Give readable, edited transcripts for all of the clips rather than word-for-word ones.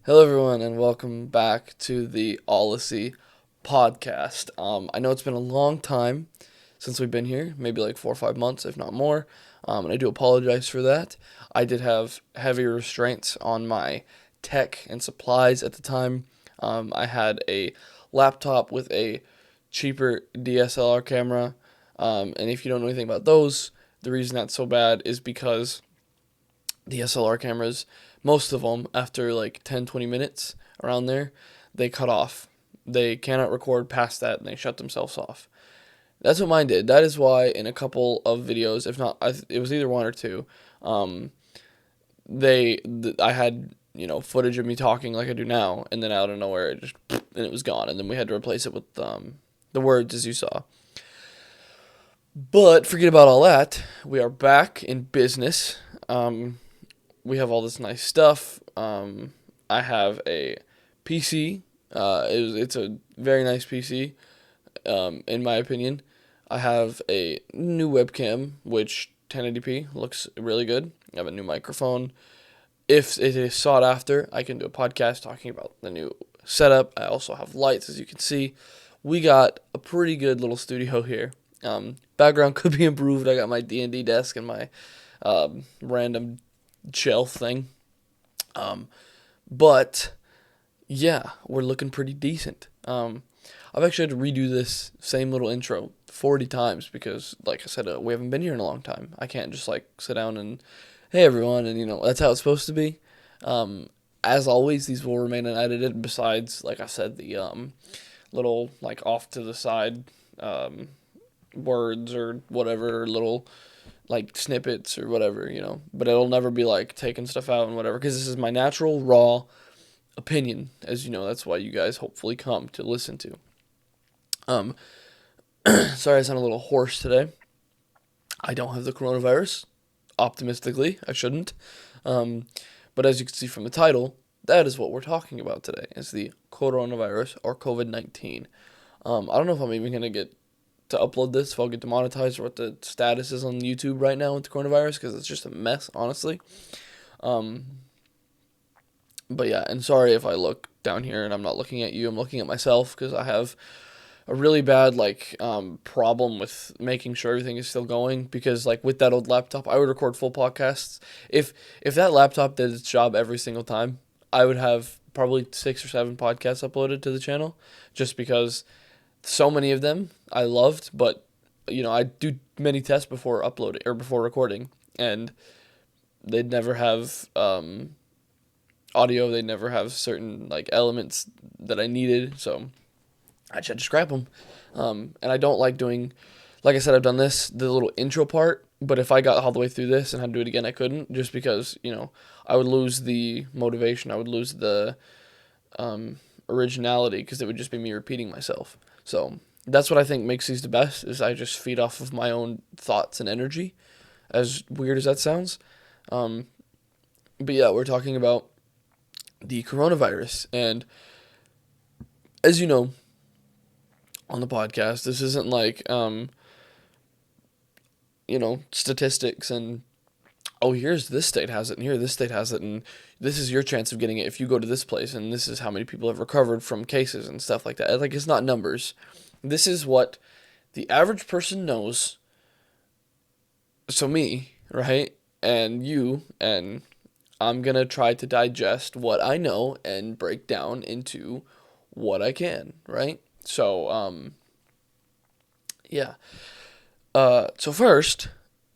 Hello, everyone, and welcome back to the Allisi podcast. I know it's been a long time since we've been here, maybe like 4 or 5 months, if not more, and I do apologize for that. I did have heavy restraints on my tech and supplies at the time. I had a laptop with a cheaper DSLR camera, and if you don't know anything about those, the reason that's so bad is because DSLR cameras, most of them, after like 10, 20 minutes around there, they cut off. They cannot record past that and they shut themselves off. That's what mine did. That is why in a couple of videos, if not, it was either one or two, um, I had, footage of me talking like I do now, and then out of nowhere, it just, and it was gone. And then we had to replace it with the words as you saw. But forget about all that. We are back in business. We have all this nice stuff. I have a PC. It's a very nice PC, in my opinion. I have a new webcam, which 1080p looks really good. I have a new microphone. If it is sought after, I can do a podcast talking about the new setup. I also have lights, as you can see. We got a pretty good little studio here. Background could be improved. I got my D&D desk and my random shelf thing. But yeah, we're looking pretty decent. I've actually had to redo this same little intro 40 times because, like I said, we haven't been here in a long time. I can't just like sit down and, hey everyone, and that's how it's supposed to be. As always, these will remain unedited. Besides, like I said, the little like off to the side words or whatever, little like snippets or whatever. But it'll never be like taking stuff out and whatever because this is my natural, raw opinion. As you know, that's why you guys hopefully come to listen to. Um, Sorry, I sound a little hoarse today. I don't have the coronavirus. Optimistically, I shouldn't. Um, but as you can see from the title, that is what we're talking about today, is the coronavirus or COVID-19. I don't know if I'm even going to get to upload this, if I'll get demonetized, or what the status is on YouTube right now with the coronavirus, because it's just a mess, honestly. Um, but yeah, and sorry if I look down here and I'm not looking at you, I'm looking at myself, because I have a really bad problem with making sure everything is still going, because like with that old laptop I would record full podcasts. If that laptop did its job every single time, I would have probably 6 or 7 podcasts uploaded to the channel, just because so many of them I loved, but I do many tests before uploading or before recording, and they'd never have audio. They'd never have certain like elements that I needed, so I just had to scrap them. And I don't like doing, like I said, I've done the little intro part, but if I got all the way through this and had to do it again, I couldn't, just because I would lose the motivation. I would lose the originality, because it would just be me repeating myself. So that's what I think makes these the best, is I just feed off of my own thoughts and energy, as weird as that sounds. Um, but yeah, we're talking about the coronavirus. And as you know, on the podcast, this isn't like, statistics and, oh, here's this state has it, and here this state has it, and this is your chance of getting it if you go to this place, and this is how many people have recovered from cases and stuff like that. Like, it's not numbers. This is what the average person knows. So me, right? And you, and I'm gonna try to digest what I know and break down into what I can, right? So, yeah. So first,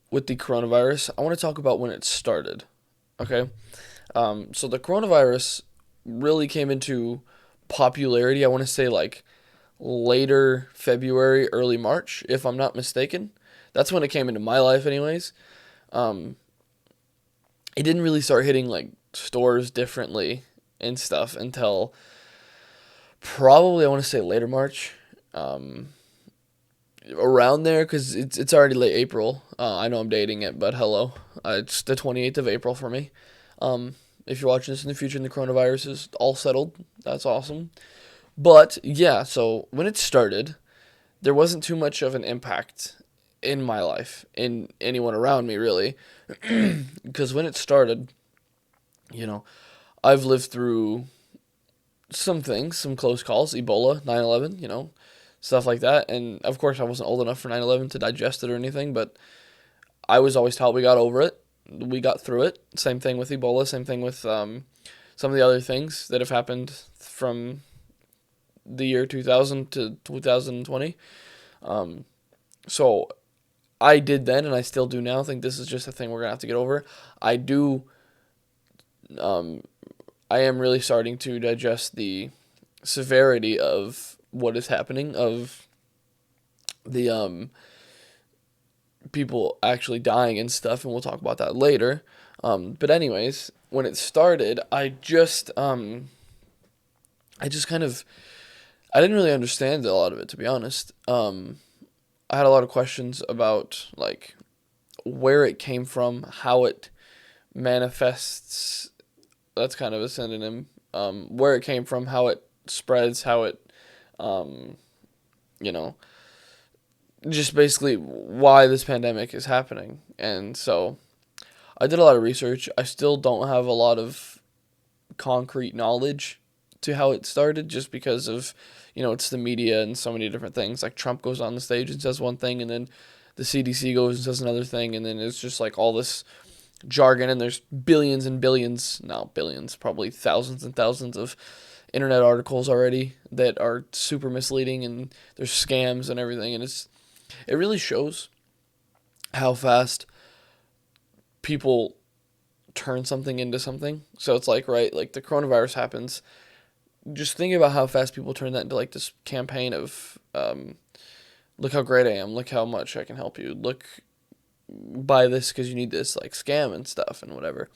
with the coronavirus, I want to talk about when it started. Okay. So the coronavirus really came into popularity, I want to say like later February, early March, if I'm not mistaken. That's when it came into my life, anyways. Um, it didn't really start hitting like stores differently and stuff until probably, I want to say, later March. Around there, because it's already late April. I know I'm dating it, but hello, it's the 28th of April for me. If you're watching this in the future and the coronavirus is all settled, that's awesome. But yeah, so when it started, there wasn't too much of an impact in my life, in anyone around me really, because when it started, you know, I've lived through. some things, some close calls, Ebola, 9/11, stuff like that. And of course, I wasn't old enough for 9/11 to digest it or anything, but I was always taught we got over it. We got through it. Same thing with Ebola, same thing with some of the other things that have happened from the year 2000 to 2020. Um, so I did then, and I still do now. I think this is just a thing we're going to have to get over. I do, um, I am really starting to digest the severity of what is happening, of the people actually dying and stuff, and we'll talk about that later. But anyways, when it started, I just kind of, I didn't really understand a lot of it, to be honest. I had a lot of questions about like where it came from, how it manifests. That's kind of a synonym. Where it came from, how it spreads, how it, um, you know, just basically why this pandemic is happening. And so I did a lot of research. I still don't have a lot of concrete knowledge to how it started just because of, it's the media and so many different things. Like Trump goes on the stage and says one thing, and then the CDC goes and says another thing, and then it's just like all this jargon, and there's billions and billions, not billions, probably thousands and thousands of internet articles already that are super misleading, and there's scams and everything, and it really shows how fast people turn something into something. So it's like, right, like the coronavirus happens. Just think about how fast people turn that into like this campaign of, look how great I am, look how much I can help you, look, buy this because you need this, like scam and stuff and whatever.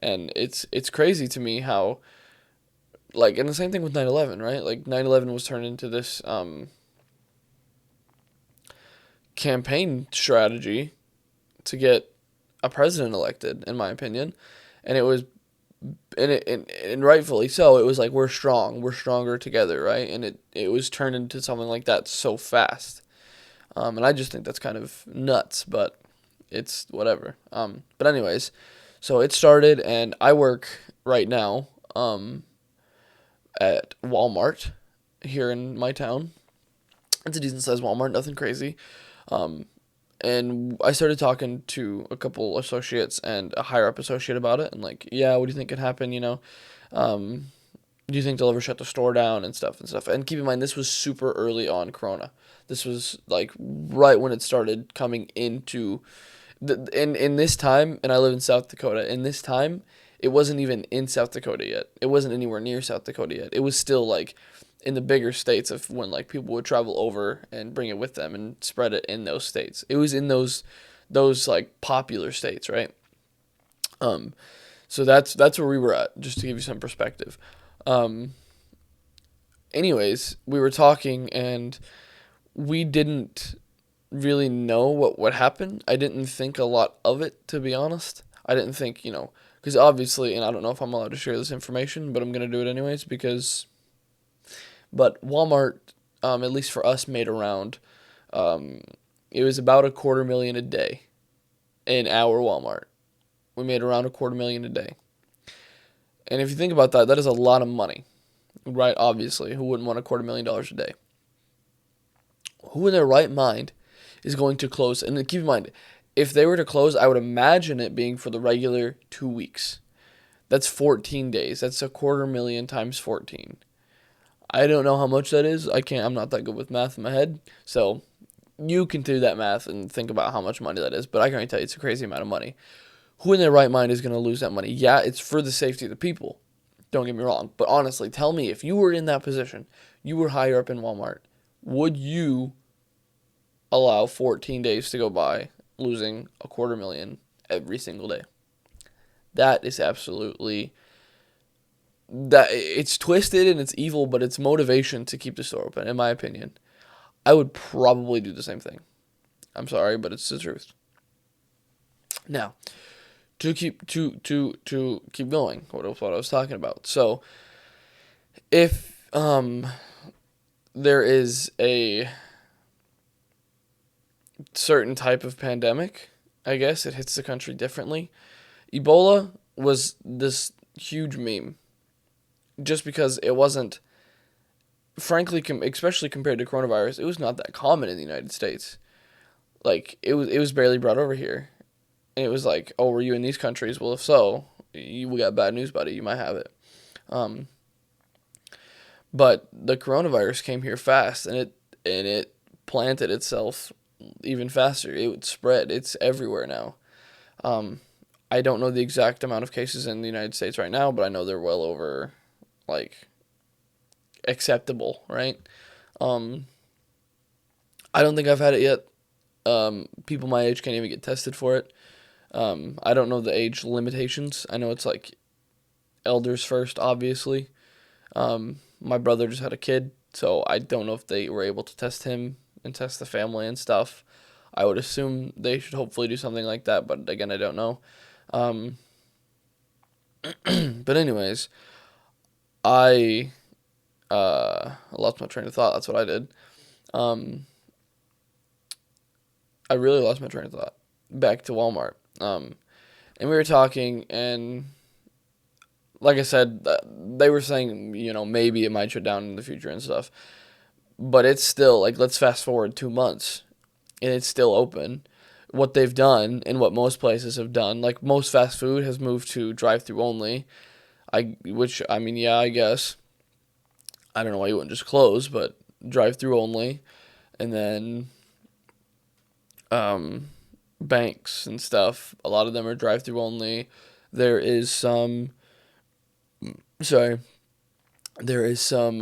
And it's crazy to me how, like, and the same thing with 9/11, right? Like 9/11 was turned into this campaign strategy to get a president elected, in my opinion. And it was, and rightfully so, it was like, we're strong, we're stronger together, right? And it was turned into something like that so fast. And I just think that's kind of nuts, but it's whatever. But anyways, so it started, and I work right now at Walmart here in my town. It's a decent sized Walmart, nothing crazy. Um, and I started talking to a couple associates and a higher up associate about it, and like, yeah, what do you think could happen? Um, do you think they'll ever shut the store down and stuff and stuff? And keep in mind, this was super early on Corona. This was like right when it started coming into in this time, and I live in South Dakota. In this time, it wasn't even in South Dakota yet. It wasn't anywhere near South Dakota yet. It was still like in the bigger states of when like people would travel over and bring it with them and spread it in those states. It was in those like popular states, right? Um, so that's where we were at, just to give you some perspective. Um, anyways, we were talking, and we didn't really know what would happen. I didn't think a lot of it, to be honest. I didn't think, because obviously, and I don't know if I'm allowed to share this information, but I'm gonna do it anyways because. But Walmart, at least for us, made around, um, it was about a quarter million a day in our Walmart. We made around a quarter million a day. And if you think about that, that is a lot of money, right? Obviously, who wouldn't want $250,000 a day? Who in their right mind is going to close? And keep in mind, if they were to close, I would imagine it being for the regular 2 weeks. That's 14 days. That's a quarter million times 14. I don't know how much that is. I'm not that good with math in my head. So you can do that math and think about how much money that is. But I can already tell you it's a crazy amount of money. Who in their right mind is going to lose that money? Yeah, it's for the safety of the people. Don't get me wrong. But honestly, tell me, if you were in that position, you were higher up in Walmart, would you allow 14 days to go by losing a quarter million every single day? That is absolutely, that it's twisted and it's evil, but it's motivation to keep the store open, in my opinion. I would probably do the same thing. I'm sorry, but it's the truth. Now, to keep going, what I was talking about. So, if there is a certain type of pandemic, I guess it hits the country differently. Ebola was this huge meme. just because it wasn't, frankly, especially compared to coronavirus, it was not that common in the United States. Like it was barely brought over here, and it was like, oh, were you in these countries? Well, if so, we got bad news, buddy. You might have it. Um, but the coronavirus came here fast, and it planted itself even faster. It would spread. It's everywhere now. Um, I don't know the exact amount of cases in the United States right now, but I know they're well over, like, acceptable, right? Um, I don't think I've had it yet. People my age can't even get tested for it. I don't know the age limitations. I know it's like elders first, obviously. My brother just had a kid, so I don't know if they were able to test him and test the family and stuff. I would assume they should hopefully do something like that, but again, I don't know. Um, but anyways, I lost my train of thought. That's what I did. Um, I really lost my train of thought. Back to Walmart. And we were talking, and like I said, they were saying, maybe it might shut down in the future and stuff. But it's still, like, let's fast forward 2 months, and it's still open. What they've done, and what most places have done, like most fast food has moved to drive-through only. Which, I mean, yeah, I guess. I don't know why you wouldn't just close, but drive-through only. And then, um, banks and stuff, a lot of them are drive-through only. There is some, sorry, there is some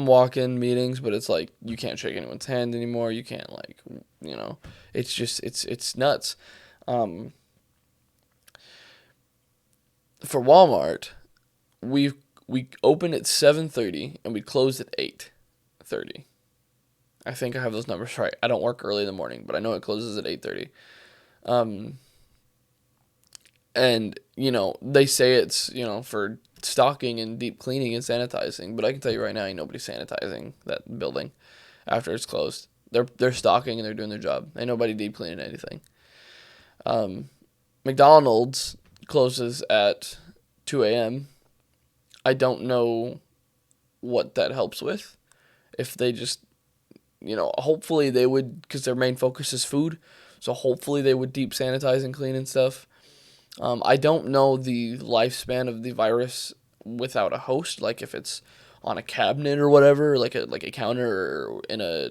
walk-in meetings, but it's like you can't shake anyone's hand anymore. You can't, like, you know, it's just it's nuts. Um, for Walmart, we opened at 7:30 and we closed at 8:30. I think I have those numbers right. I don't work early in the morning, but I know it closes at 8:30. Um, and they say it's for stocking and deep cleaning and sanitizing, but I can tell you right now, ain't nobody sanitizing that building after it's closed. They're stocking and they're doing their job. Ain't nobody deep cleaning anything. Um, McDonald's closes at 2 a.m. I don't know what that helps with. If they just, hopefully they would, because their main focus is food. So hopefully they would deep sanitize and clean and stuff. I don't know the lifespan of the virus without a host, like if it's on a cabinet or whatever, like a counter or in a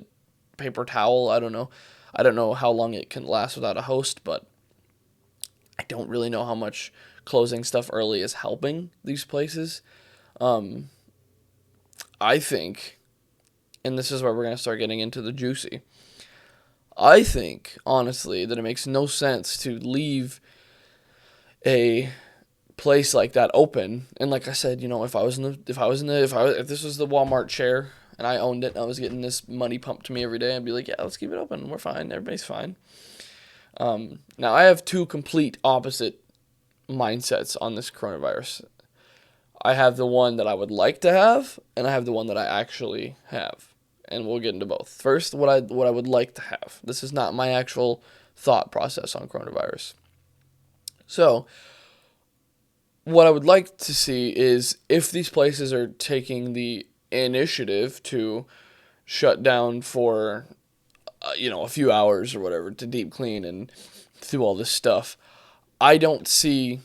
paper towel. I don't know. I don't know how long it can last without a host, but I don't really know how much closing stuff early is helping these places. Um, I think, and this is where we're gonna start getting into the juicy. I think honestly that it makes no sense to leave a place like that open. And like I said, if this was the Walmart chair and I owned it and I was getting this money pumped to me every day, I'd be like, yeah, let's keep it open. We're fine. Everybody's fine. Now I have two complete opposite mindsets on this coronavirus. I have the one that I would like to have, and I have the one that I actually have. And we'll get into both. First, what I would like to have. This is not my actual thought process on coronavirus. So, what I would like to see is if these places are taking the initiative to shut down for a few hours or whatever to deep clean and do all this stuff. I don't see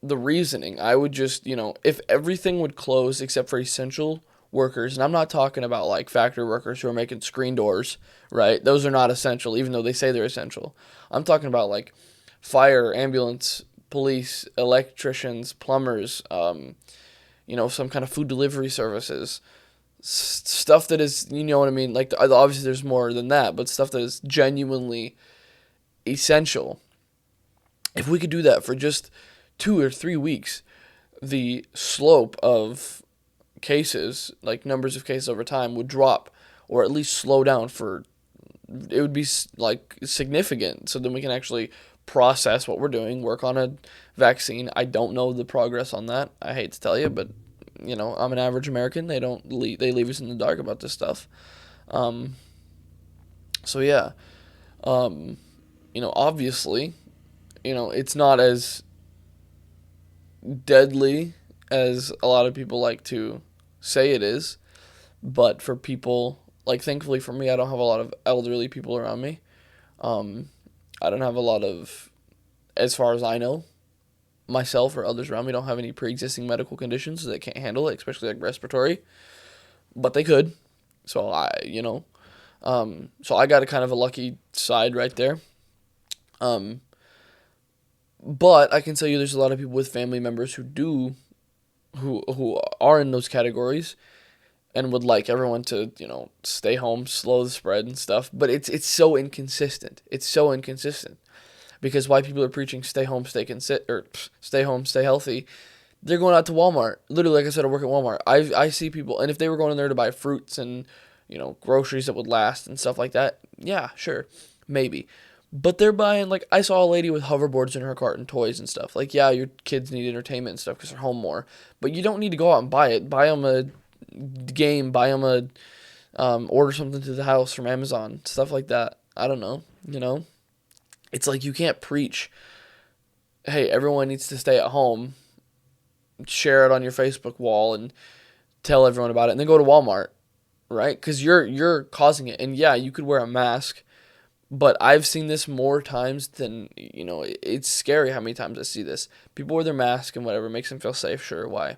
the reasoning. I would just, if everything would close except for essential workers, and I'm not talking about like factory workers who are making screen doors, right? Those are not essential, even though they say they're essential. I'm talking about like fire, ambulance, police, electricians, plumbers, some kind of food delivery services, stuff that is, you know what I mean? Like, obviously there's more than that, but stuff that is genuinely essential. If we could do that for just 2 or 3 weeks, the slope of cases, like numbers of cases over time, would drop or at least slow down for, it would be like significant. So then we can actually process what we're doing, work on a vaccine. I don't know the progress on that. I hate to tell you, but I'm an average American. They leave us in the dark about this stuff. Um, so yeah, obviously, it's not as deadly as a lot of people like to say it is. But for people, like, thankfully for me, I don't have a lot of elderly people around me. Um, I don't have a lot of, as far as I know, myself or others around me don't have any pre-existing medical conditions that can't handle it, especially like respiratory. But they could. So so I got a kind of a lucky side right there. Um, but I can tell you, there's a lot of people with family members who are in those categories and would like everyone to, stay home, slow the spread and stuff. But it's so inconsistent. It's so inconsistent because why people are preaching stay home, stay home, stay healthy. They're going out to Walmart. Literally, like I said, I work at Walmart. I see people, and if they were going in there to buy fruits and groceries that would last and stuff like that, yeah, sure, maybe. But they're buying, like, I saw a lady with hoverboards in her cart and toys and stuff. Like, yeah, your kids need entertainment and stuff because they're home more. But you don't need to go out and buy it. Buy them a game, buy them order something to the house from Amazon, stuff like that. I don't know. It's like you can't preach, hey, everyone needs to stay at home, share it on your Facebook wall and tell everyone about it, and then go to Walmart, right? Because you're causing it. And yeah, you could wear a mask, but I've seen this more times than, it's scary how many times I see this. People wear their mask and whatever makes them feel safe, sure, why?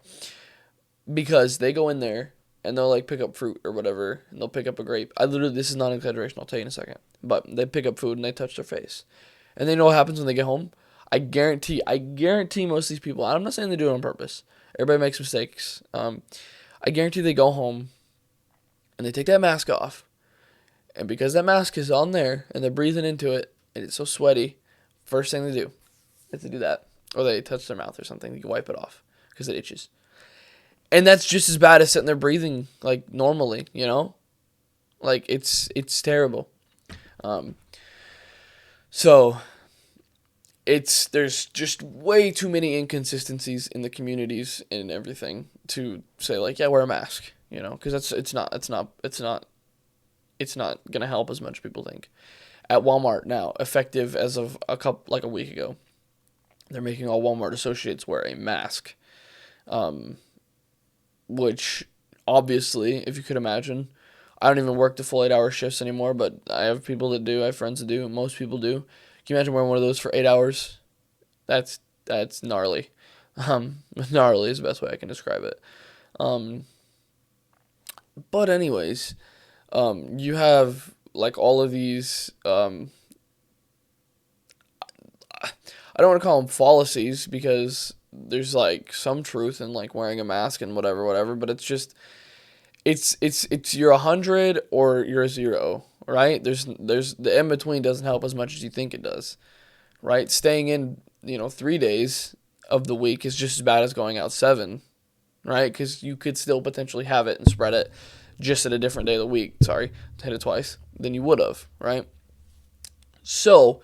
Because they go in there and they'll like pick up fruit or whatever, and they'll pick up a grape. This is not an exaggeration, I'll tell you in a second. But they pick up food and they touch their face. And they know what happens when they get home. I guarantee most of these people, I'm not saying they do it on purpose. Everybody makes mistakes. I guarantee they go home and they take that mask off. And because that mask is on there and they're breathing into it and it's so sweaty, first thing they do is to do that. Or they touch their mouth or something. You can wipe it off because it itches. And that's just as bad as sitting there breathing like normally, Like it's terrible. So there's just way too many inconsistencies in the communities and everything to say like, yeah, wear a mask, because it's not gonna help as much as people think. At Walmart now, effective as of a week ago, they're making all Walmart associates wear a mask, which obviously, if you could imagine, I don't even work the full 8-hour shifts anymore, but I have people that do, I have friends that do, most people do. Can you imagine wearing one of those for 8 hours? That's gnarly. Gnarly is the best way I can describe it. But anyways, you have like all of these. I don't want to call them fallacies because there's like some truth in like wearing a mask and whatever. But it's just it's you're 100 or you're a 0, right? There's the in between doesn't help as much as you think it does, right? Staying in 3 days of the week is just as bad as going out 7, right? Because you could still potentially have it and spread it just at a different day of the week. Sorry, hit it twice than you would have, right? So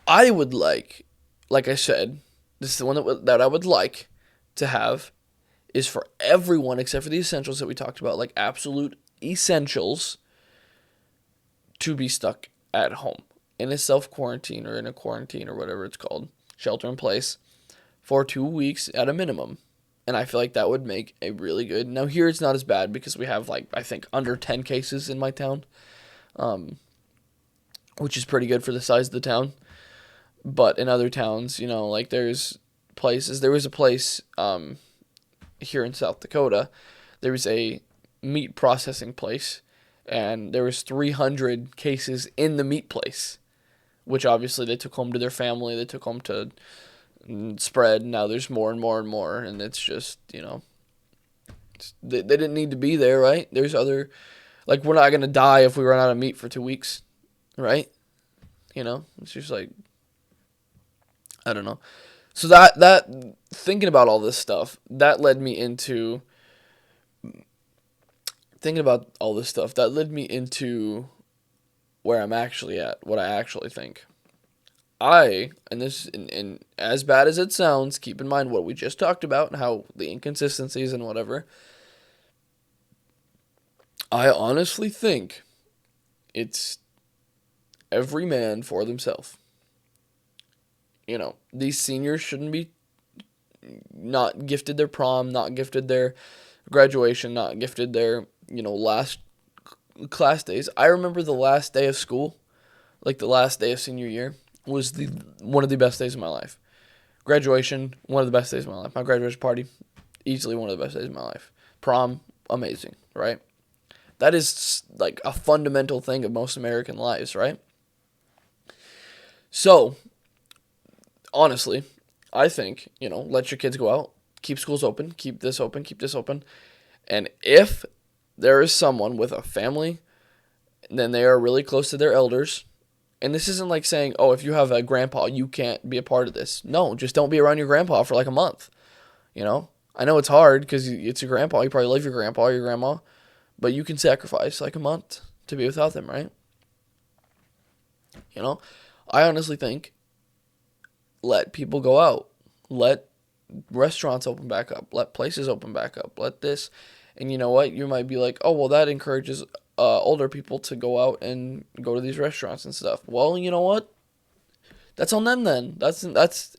I would like I said, this is the one that I would like to have is for everyone except for the essentials that we talked about, like absolute essentials, to be stuck at home in a self-quarantine or in a quarantine or whatever it's called, shelter in place, for 2 weeks at a minimum. And I feel like that would make a really good. Now here it's not as bad because we have like I think under 10 cases in my town, which is pretty good for the size of the town. But in other towns, like there was a place here in South Dakota, there was a meat processing place, and there was 300 cases in the meat place, which obviously they took home to their family, they took home to spread. Now there's more and more and more, and it's just, they didn't need to be there, right? There's other, like, we're not going to die if we run out of meat for 2 weeks, right? It's just like, I don't know. So that thinking about all this stuff, that led me into where I'm actually at, what I actually think. And as bad as it sounds, keep in mind what we just talked about and how the inconsistencies and whatever. I honestly think it's every man for themselves. These seniors shouldn't be, not gifted their prom, not gifted their graduation, not gifted their, last class days. I remember the last day of school, like the last day of senior year, was the one of the best days of my life. Graduation, one of the best days of my life. My graduation party, easily one of the best days of my life. Prom, amazing, right? That is like a fundamental thing of most American lives, right? So, honestly, I think, let your kids go out, keep schools open, keep this open, keep this open. And if there is someone with a family, then they are really close to their elders. And this isn't like saying, oh, if you have a grandpa, you can't be a part of this. No, just don't be around your grandpa for like a month. I know it's hard because it's your grandpa. You probably love your grandpa or your grandma. But you can sacrifice like a month to be without them, right? I honestly think let people go out. Let restaurants open back up. Let places open back up. Let this. And you know what? You might be like, oh, well, that encourages older people to go out and go to these restaurants and stuff. Well, you know what? That's on them then. That's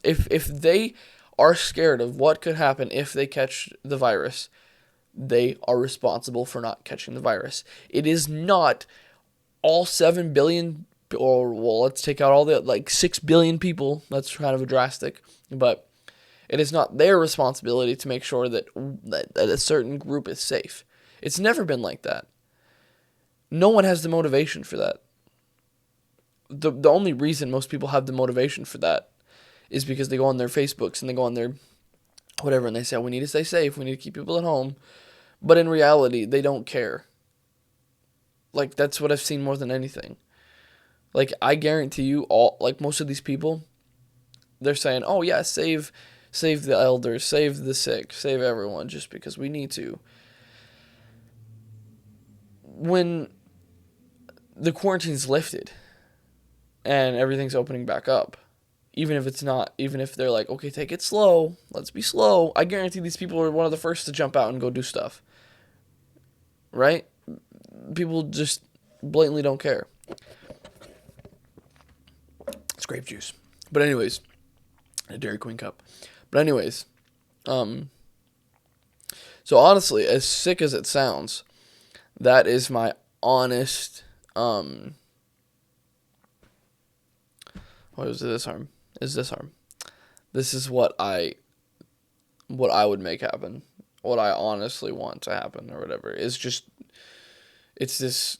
if they are scared of what could happen if they catch the virus, they are responsible for not catching the virus. It is not all 7 billion, or well, let's take out all the 6 billion people. That's kind of a drastic, but it is not their responsibility to make sure that a certain group is safe. It's never been like that. No one has the motivation for that. The only reason most people have the motivation for that is because they go on their Facebooks and they go on their whatever and they say, oh, we need to stay safe, we need to keep people at home. But in reality, they don't care. That's what I've seen more than anything. I guarantee you, most of these people, they're saying, oh yeah, save the elders, save the sick, save everyone, just because we need to. When the quarantine's lifted and everything's opening back up, even if they're like, okay, take it slow, let's be slow, I guarantee these people are one of the first to jump out and go do stuff. Right? People just blatantly don't care. It's grape juice. But anyways, a Dairy Queen cup. But anyways, so honestly, as sick as it sounds, that is my honest, what is this harm? This is what I would make happen. What I honestly want to happen or whatever. It's this,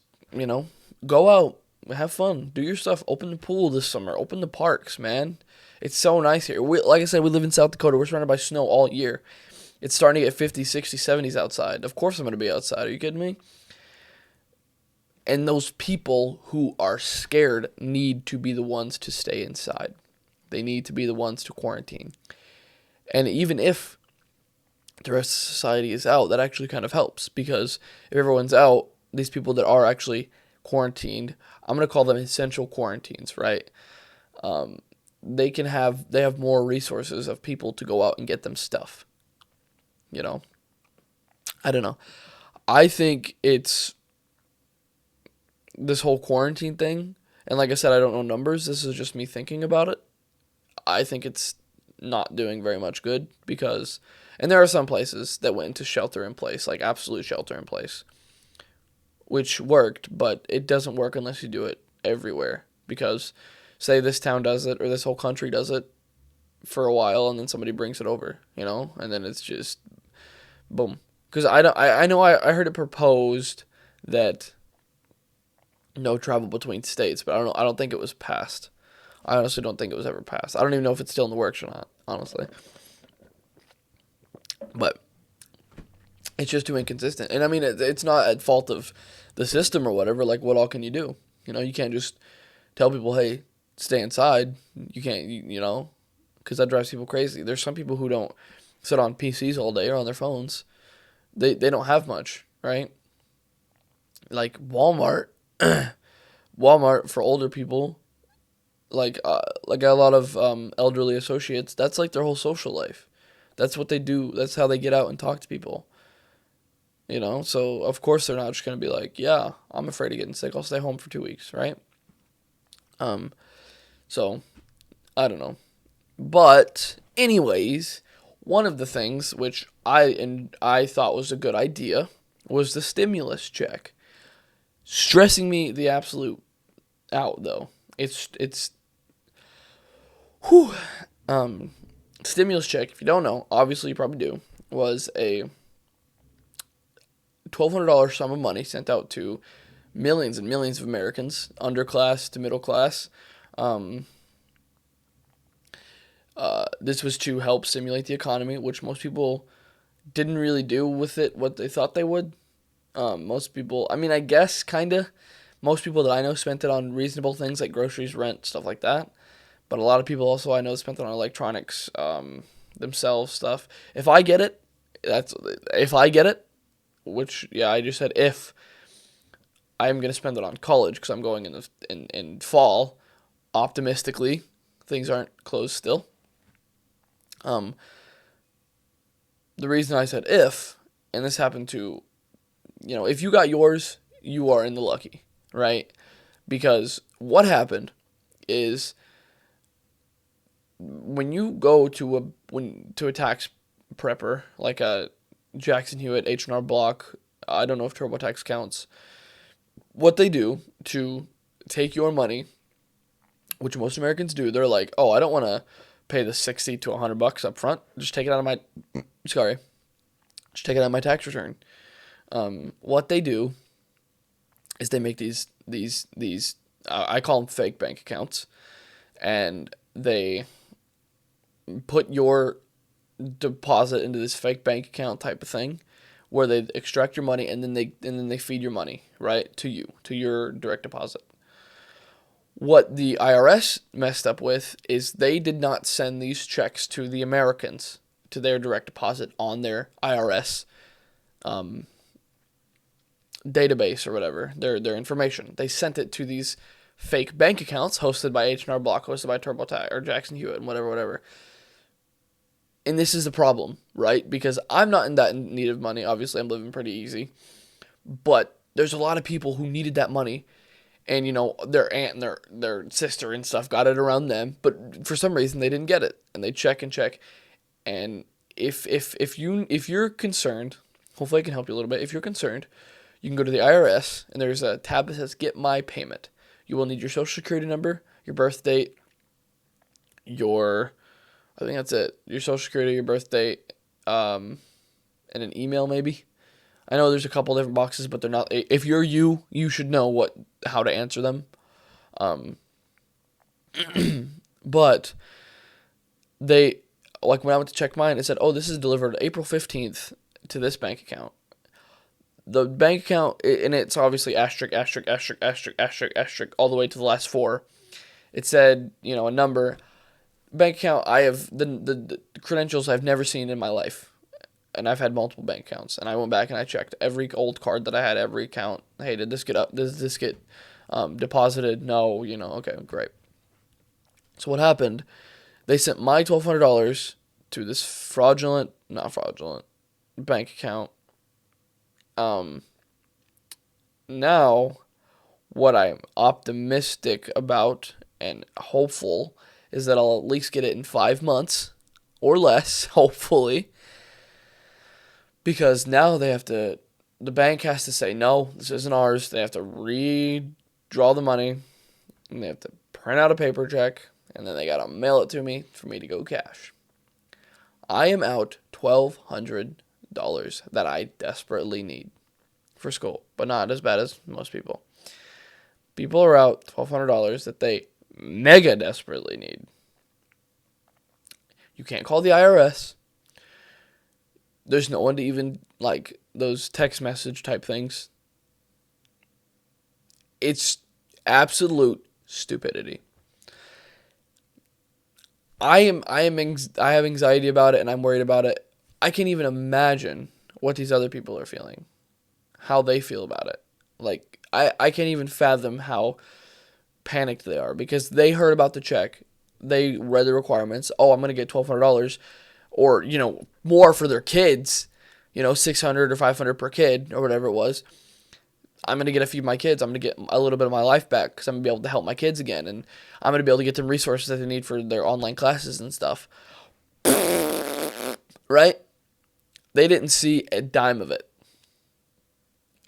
go out, have fun, do your stuff, open the pool this summer, open the parks, man. It's so nice here. Like I said, we live in South Dakota. We're surrounded by snow all year. It's starting to get 50s, 60s, 70s outside. Of course I'm going to be outside. Are you kidding me? And those people who are scared need to be the ones to stay inside. They need to be the ones to quarantine. And even if the rest of society is out, that actually kind of helps. Because if everyone's out, these people that are actually quarantined, I'm going to call them essential quarantines, right? They have more resources of people to go out and get them stuff. I don't know. I think it's this whole quarantine thing, and like I said, I don't know numbers. This is just me thinking about it. I think it's not doing very much good and there are some places that went into shelter in place, like absolute shelter in place, which worked, but it doesn't work unless you do it everywhere. Because say this town does it or this whole country does it for a while, and then somebody brings it over, and then it's just boom. Because I know I heard it proposed that no travel between states, but I don't think it was passed. I honestly don't think it was ever passed. I don't even know if it's still in the works or not, honestly. But it's just too inconsistent. And I mean, it's not at fault of the system or whatever. What all can you do? You can't just tell people, hey, stay inside. You can't, because that drives people crazy. There's some people who don't sit on PCs all day or on their phones. They don't have much, right? Like Walmart, Walmart for older people, like a lot of elderly associates, that's like their whole social life. That's what they do. That's how they get out and talk to people. So of course they're not just going to be like, yeah, I'm afraid of getting sick, I'll stay home for 2 weeks, right? So I don't know. But anyways, one of the things which I thought was a good idea was the stimulus check. Stressing me the absolute out though. It's whew. Stimulus check, if you don't know, obviously you probably do, was a $1,200 sum of money sent out to millions and millions of Americans, underclass to middle class. This was to help stimulate the economy, which most people didn't really do with it what they thought they would. Most people, I mean, I guess, kind of. Most people that I know spent it on reasonable things like groceries, rent, stuff like that. But a lot of people also I know spent it on electronics, themselves, stuff. If I get it, which, yeah, I just said if, I'm going to spend it on college because I'm going in fall, optimistically. Things aren't closed still. The reason I said if, and this happened to, if you got yours, you are in the lucky, right? Because what happened is when you go to a tax prepper like a Jackson Hewitt, H&R Block, I don't know if TurboTax counts. What they do to take your money, which most Americans do, they're like, oh, I don't want to pay the $60 to $100 up front. Just take it out of my tax return. What they do is they make these I call them fake bank accounts, and they put your deposit into this fake bank account type of thing, where they extract your money and then they feed your money right to you, to your direct deposit. What the IRS messed up with is they did not send these checks to the Americans, to their direct deposit on their IRS database or whatever, their information. They sent it to these fake bank accounts hosted by H&R Block, hosted by TurboTax or Jackson Hewitt, and whatever. And this is the problem, right? Because I'm not in that need of money. Obviously, I'm living pretty easy. But there's a lot of people who needed that money. And, their aunt and their sister and stuff got it around them. But for some reason, they didn't get it. And they check. And if you're concerned, hopefully I can help you a little bit. If you're concerned, you can go to the IRS. And there's a tab that says Get My Payment. You will need your social security number, your birth date, I think that's it. Your social security, your birth date, and an email maybe. I know there's a couple different boxes, but they're not. If you're you should know how to answer them. But they, like when I went to check mine, it said, "Oh, this is delivered April 15th to this bank account." The bank account, and it's obviously asterisk all the way to the last four. It said, a number. Bank account, I have the credentials I've never seen in my life. And I've had multiple bank accounts. And I went back and I checked every old card that I had, every account. Hey, did this get deposited? No, okay, great. So what happened, they sent my $1,200 to this not fraudulent, bank account. Now, what I'm optimistic about and hopeful is that I'll at least get it in 5 months or less, hopefully. Because now the bank has to say, no, this isn't ours. They have to redraw the money, and they have to print out a paper check, and then they got to mail it to me for me to go cash. I am out $1,200 that I desperately need for school, but not as bad as most people. People are out $1,200 that they mega desperately need. You can't call the IRS. There's no one to even, those text message type things. It's absolute stupidity. I have anxiety about it, and I'm worried about it. I can't even imagine what these other people are feeling, how they feel about it. I can't even fathom how panicked they are, because they heard about the check. They read the requirements. Oh, I'm going to get $1,200 or, more for their kids, $600 or $500 per kid or whatever it was. I'm going to get to feed my kids. I'm going to get a little bit of my life back because I'm going to be able to help my kids again. And I'm going to be able to get them resources that they need for their online classes and stuff. right? They didn't see a dime of it.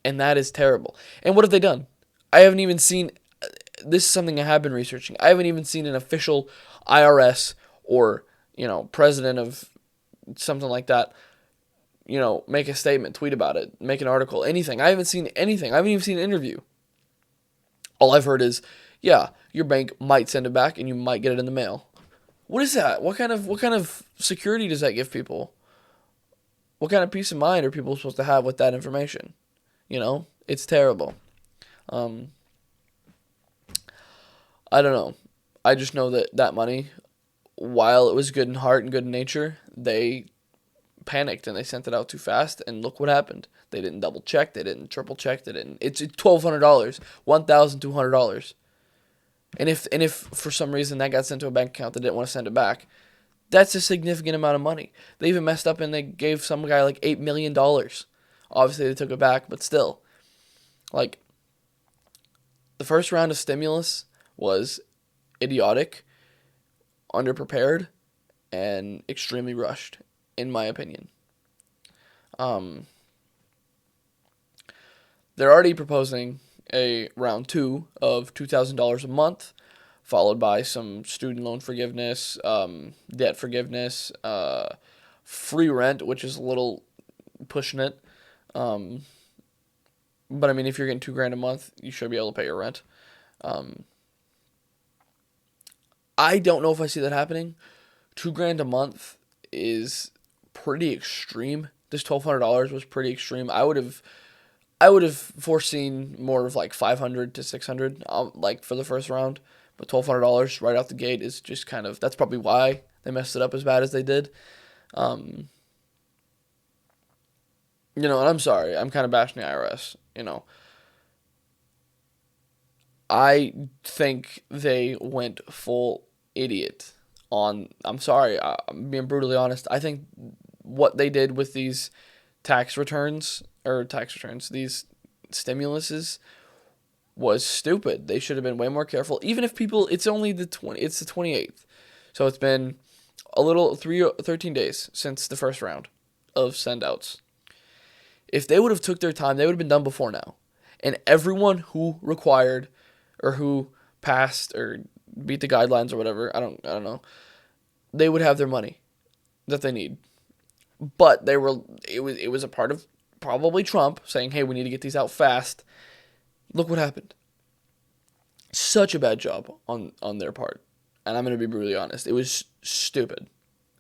And that is terrible. And what have they done? I haven't even seen, this is something I have been researching. I haven't even seen an official IRS or, president of something like that, make a statement, tweet about it, make an article, anything. I haven't seen anything. I haven't even seen an interview. All I've heard is, yeah, your bank might send it back and you might get it in the mail. What is that? What kind of security does that give people? What kind of peace of mind are people supposed to have with that information? It's terrible. I don't know. I just know that money, while it was good in heart and good in nature, they panicked and they sent it out too fast, and look what happened. They didn't double check, they didn't triple check, they didn't. It's $1,200, $1,200, and if for some reason that got sent to a bank account that didn't want to send it back, that's a significant amount of money. They even messed up and they gave some guy like $8 million. Obviously they took it back, but still, like, the first round of stimulus was idiotic, underprepared, and extremely rushed, in my opinion. They're already proposing a round 2 of $2,000 a month, followed by some student loan forgiveness, debt forgiveness, free rent, which is a little pushing it. But I mean, if you're getting $2,000 a month, you should be able to pay your rent. I don't know if I see that happening. $2,000 a month is pretty extreme. This $1,200 was pretty extreme. I would have foreseen more of like 500 to 600, like for the first round. But $1,200 right out the gate is just kind of, that's probably why they messed it up as bad as they did. And I'm sorry, I'm kind of bashing the IRS. I think they went full idiot on, I'm sorry, I'm being brutally honest. I think what they did with these these stimuluses was stupid. They should have been way more careful. Even if people, it's only the 28th. So it's been a little 13 days since the first round of send outs. If they would have took their time, they would have been done before now. And everyone who required or who passed or beat the guidelines or whatever, I don't know, they would have their money that they need. But it was a part of probably Trump saying, "Hey, we need to get these out fast." Look what happened. Such a bad job on their part. And I'm going to be brutally honest. It was stupid.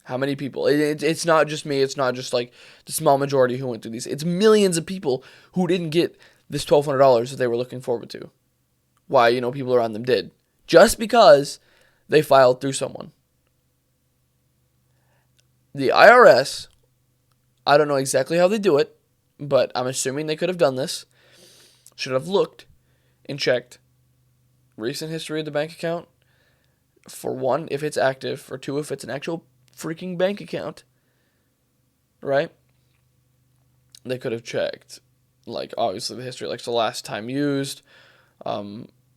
How many people? It's not just me. It's not just like the small majority who went through these. It's millions of people who didn't get this $1,200 that they were looking forward to. Why, people around them did. Just because they filed through someone. The IRS, I don't know exactly how they do it, but I'm assuming they could have done this. Should have looked and checked recent history of the bank account. For one, if it's active. For two, if it's an actual freaking bank account. Right? They could have checked, like, obviously the history, like the last time used,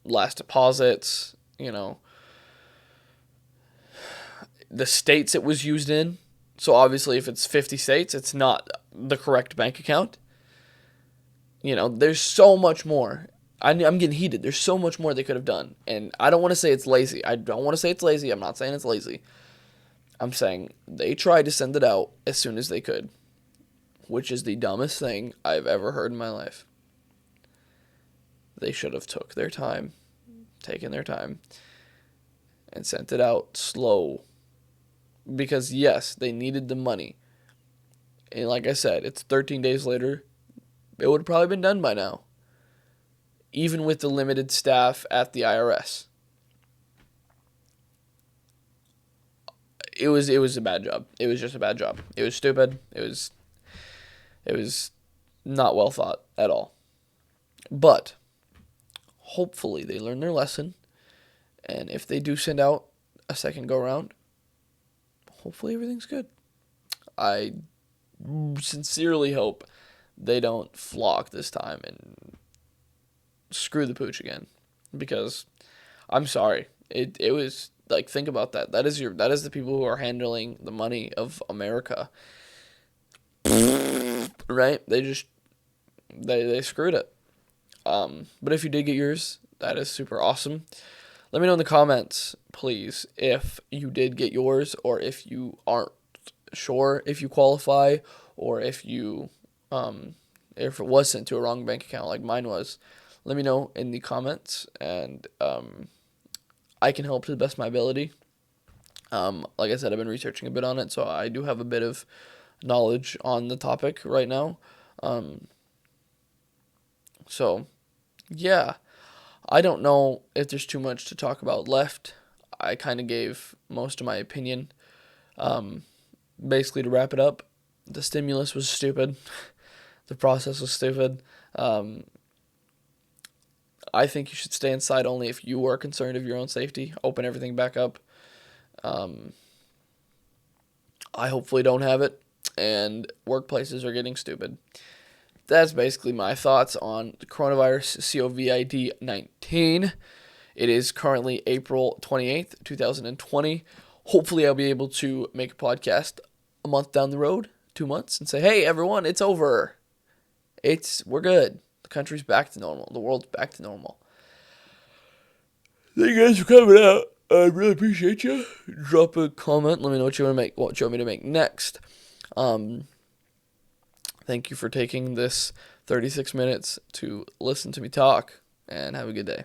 last deposits, the states it was used in. So obviously if it's 50 states, it's not the correct bank account. There's so much more. I'm getting heated. There's so much more they could have done. And I don't want to say it's lazy. I'm not saying it's lazy. I'm saying they tried to send it out as soon as they could, which is the dumbest thing I've ever heard in my life. They should have taken their time, and sent it out slow. Because yes, they needed the money. And like I said, it's 13 days later. It would have probably been done by now. Even with the limited staff at the IRS. It was a bad job. It was just a bad job. It was stupid. It was not well thought at all. But hopefully they learn their lesson. And if they do send out a second go round, hopefully everything's good. I sincerely hope they don't flock this time and screw the pooch again. Because I'm sorry. It was like, think about that. That is the people who are handling the money of America. right? They screwed it. But if you did get yours, that is super awesome. Let me know in the comments, please, if you did get yours, or if you aren't sure if you qualify, or if it was sent to a wrong bank account like mine was. Let me know in the comments, and I can help to the best of my ability. Like I said, I've been researching a bit on it, so I do have a bit of knowledge on the topic right now. So, yeah, I don't know if there's too much to talk about left. I kind of gave most of my opinion. Basically, to wrap it up, the stimulus was stupid. The process was stupid. I think you should stay inside only if you are concerned of your own safety. Open everything back up. I hopefully don't have it, and workplaces are getting stupid. That's basically my thoughts on the coronavirus COVID-19. It is currently April 28th, 2020. Hopefully I'll be able to make a podcast a month down the road, 2 months, and say, hey, everyone, it's over. We're good. The country's back to normal. The world's back to normal. Thank you guys for coming out. I really appreciate you. Drop a comment. Let me know what you want me to make next. Thank you for taking this 36 minutes to listen to me talk, and have a good day.